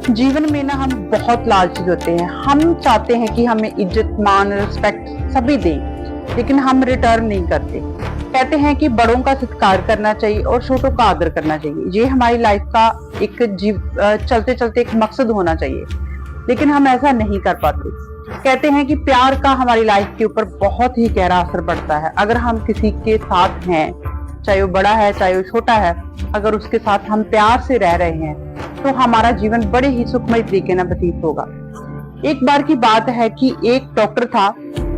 जीवन में ना हम बहुत लालची होते हैं। हम चाहते हैं कि हमें इज्जत, मान, रिस्पेक्ट सभी दें, लेकिन हम रिटर्न नहीं करते। कहते हैं कि बड़ों का सत्कार करना चाहिए और छोटों का आदर करना चाहिए। ये हमारी लाइफ का एक चलते चलते एक मकसद होना चाहिए, लेकिन हम ऐसा नहीं कर पाते। कहते हैं कि प्यार का हमारी लाइफ के ऊपर बहुत ही गहरा असर पड़ता है। अगर हम किसी के साथ हैं, चाहे वो बड़ा है चाहे वो छोटा है, अगर उसके साथ हम प्यार से रह रहे हैं तो हमारा जीवन बड़े ही सुखमय तरीके से व्यतीत होगा। एक बार की बात है कि एक डॉक्टर था,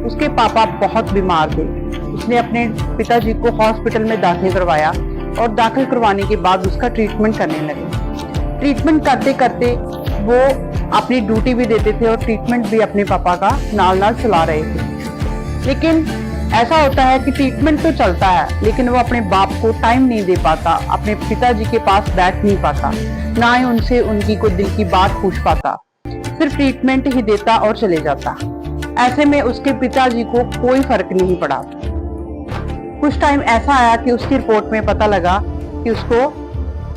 उसके पापा बहुत बीमार थे। उसने अपने पिताजी को हॉस्पिटल में दाखिल करवाया और दाखिल करवाने के बाद उसका ट्रीटमेंट करने लगे। ट्रीटमेंट करते करते वो अपनी ड्यूटी भी देते थे और ट्रीटमेंट भी अपने पापा का नाल नाल चला रहे थे। लेकिन ऐसा होता है कि ट्रीटमेंट तो चलता है, लेकिन वो अपने बाप को टाइम नहीं दे पाता, अपने पिताजी के पास बैठ नहीं पाता, ना ही उनसे उनकी कोई दिल की बात पूछ पाता, सिर्फ ट्रीटमेंट ही देता और चले जाता। ऐसे में उसके पिताजी को कोई फर्क नहीं पड़ा। कुछ टाइम ऐसा आया कि उसकी रिपोर्ट में पता लगा कि उसको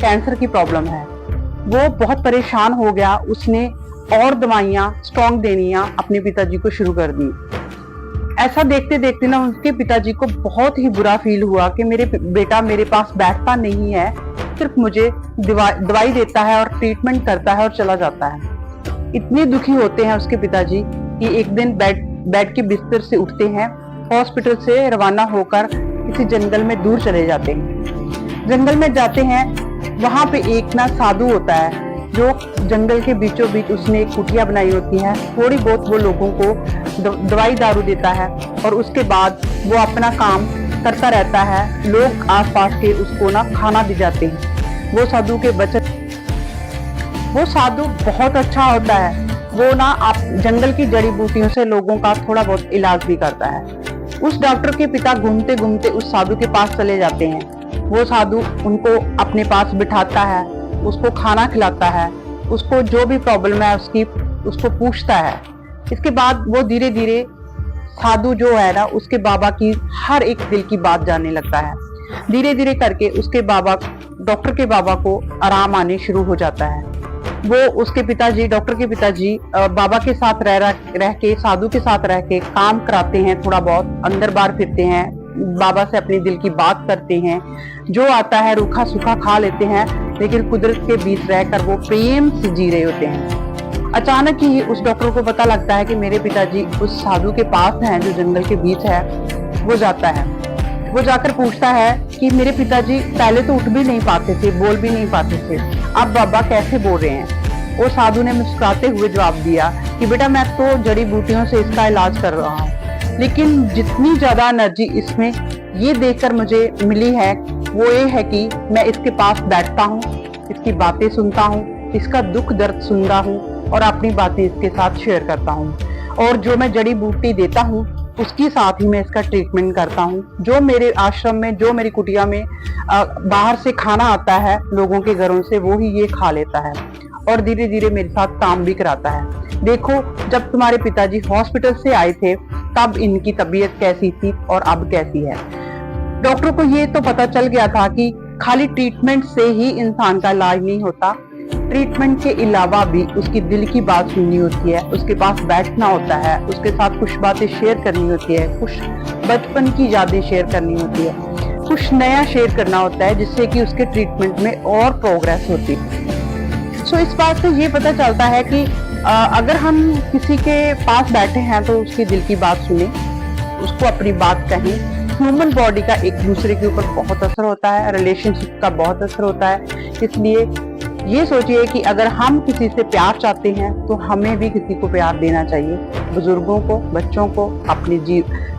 कैंसर की प्रॉब्लम है। वो बहुत परेशान हो गया। उसने और दवाइयां, स्ट्रॉन्ग देनियां अपने पिताजी को शुरू कर दी। ऐसा देखते देखते ना उनके पिताजी को बहुत ही बुरा फील हुआ कि मेरे बेटा मेरे पास बैठता नहीं है, सिर्फ मुझे दवाई देता है और ट्रीटमेंट करता है और चला जाता है। इतने दुखी होते हैं उसके पिताजी कि एक दिन बेड के बिस्तर से उठते हैं, हॉस्पिटल से रवाना होकर किसी जंगल में दूर चले जाते हैं। जंगल में जाते हैं, वहां पे एक ना साधु होता है जो जंगल के बीचों बीच उसने एक कुटिया बनाई होती है। थोड़ी बहुत वो लोगों को दवाई दारू देता है और उसके बाद वो अपना काम करता रहता है। लोग आसपास के उसको ना खाना भी जाते हैं। वो साधु बहुत अच्छा होता है। वो ना आप जंगल की जड़ी बूटियों से लोगों का थोड़ा बहुत इलाज भी करता है। उस डॉक्टर के पिता घूमते घूमते उस साधु के पास चले जाते हैं। वो साधु उनको अपने पास बिठाता है, उसको खाना खिलाता है, उसको जो भी प्रॉब्लम है उसको पूछता है। इसके बाद वो धीरे धीरे साधु जो है ना उसके बाबा की हर एक दिल की बात जानने लगता है। धीरे धीरे करके उसके बाबा, डॉक्टर के बाबा को आराम आने शुरू हो जाता है। वो उसके पिताजी, डॉक्टर के पिताजी बाबा के साथ रह के, साधु के साथ रह के काम कराते हैं, थोड़ा बहुत अंदर बाहर फिरते हैं, बाबा से अपनी दिल की बात करते हैं। जो आता है रूखा सूखा खा लेते हैं, लेकिन कुदरत के बीच रहकर वो प्रेम से जी रहे होते हैं। अचानक ही उस डॉक्टर को पता लगता है कि मेरे पिताजी उस साधु के पास हैं जो जंगल के बीच है। वो जाता है, वो जाकर पूछता है कि मेरे पिताजी पहले तो उठ भी नहीं पाते थे, बोल भी नहीं पाते थे, अब बाबा कैसे बोल रहे हैं? वो साधु ने मुस्कुराते हुए जवाब दिया कि बेटा मैं तो जड़ी बूटियों से इसका इलाज कर रहा हूँ, लेकिन जितनी ज्यादा एनर्जी इसमें ये देखकर मुझे मिली है वो ये है कि मैं इसके पास बैठता हूँ, इसकी बातें सुनता हूँ, इसका दुख दर्द सुनता हूँ और अपनी बातें इसके साथ शेयर करता हूँ। और जो मैं जड़ी बूटी देता हूँ उसके साथ ही मैं इसका ट्रीटमेंट करता हूँ। जो मेरे आश्रम में, जो मेरी कुटिया में बाहर से खाना आता है लोगों के घरों से, वो ही ये खा लेता है और धीरे धीरे मेरे साथ काम भी कराता है। देखो, जब तुम्हारे पिताजी हॉस्पिटल से आए थे तब इनकी तबीयत कैसी थी और अब कैसी है। डॉक्टर को ये तो पता चल गया था कि खाली ट्रीटमेंट से ही इंसान का इलाज नहीं होता, ट्रीटमेंट के अलावा भी उसकी दिल की बात सुननी होती है, उसके पास बैठना होता है, उसके साथ कुछ बातें शेयर करनी होती है, कुछ बचपन की यादें शेयर करनी होती है, कुछ नया शेयर करना होता है, जिससे कि उसके ट्रीटमेंट में और प्रोग्रेस होती है। सो इस बात से ये पता चलता है कि अगर हम किसी के पास बैठे हैं तो उसकी दिल की बात सुने, उसको अपनी बात कहें। ह्यूमन बॉडी का एक दूसरे के ऊपर बहुत असर होता है, रिलेशनशिप का बहुत असर होता है। इसलिए ये सोचिए कि अगर हम किसी से प्यार चाहते हैं तो हमें भी किसी को प्यार देना चाहिए। बुजुर्गों को, बच्चों को, अपने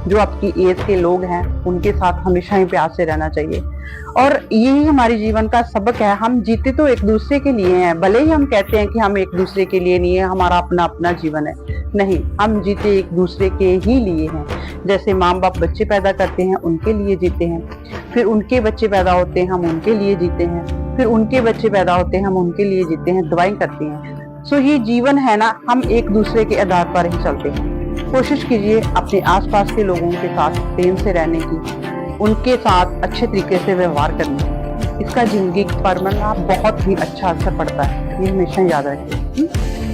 जो आपकी एज के लोग हैं उनके साथ हमेशा ही प्यार से रहना चाहिए। और यही हमारे जीवन का सबक है। हम जीते तो एक दूसरे के लिए हैं, भले ही हम कहते हैं कि हम एक दूसरे के लिए नहीं है, हमारा अपना अपना जीवन है, नहीं, हम जीते एक दूसरे के ही लिए हैं। जैसे माँ बाप बच्चे पैदा करते हैं उनके लिए जीते हैं, फिर उनके बच्चे पैदा होते हैं हम उनके लिए जीते हैं, फिर उनके बच्चे पैदा होते हैं हम उनके लिए जीते हैं, दवाई करते हैं। सो ये जीवन है ना, हम एक दूसरे के आधार पर ही चलते हैं। कोशिश कीजिए अपने आसपास के लोगों के साथ प्रेम से रहने की, उनके साथ अच्छे तरीके से व्यवहार करने की। इसका जिंदगी पर ना बहुत ही अच्छा असर पड़ता है, ये हमेशा याद रखिए। हम्म?